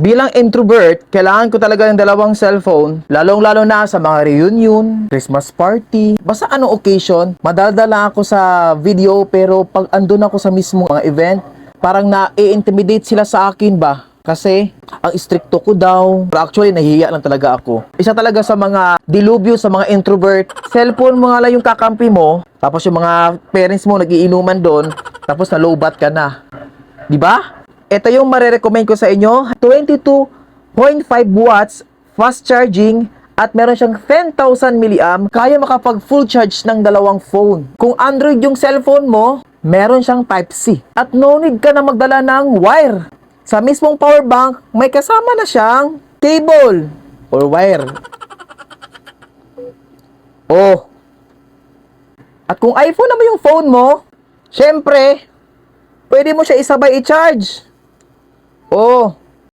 Bilang introvert, kailangan ko talaga ng dalawang cellphone, lalong-lalo na sa mga reunion, Christmas party, basta anong occasion, madadala ako sa video pero pag andun ako sa mismong mga event, parang na-intimidate sila sa akin ba? Kasi ang stricto ko daw. Pero actually, nahihiya lang talaga ako. Isa talaga sa mga dilubyo sa mga introvert, cellphone mo nga lang yung kakampi mo, tapos yung mga parents mo nagiinuman doon, tapos na-lowbat ka na. Di ba? Ito yung marerecommend ko sa inyo. 22.5 watts, fast charging, at meron siyang 10,000 mAh. Kaya makapag full charge ng dalawang phone. Kung Android yung cellphone mo, meron siyang Type-C. At no need ka na magdala ng wire. Sa mismong power bank, may kasama na siyang cable or wire. Oh. At kung iPhone naman yung phone mo, syempre, pwede mo siya isabay i-charge. Oh,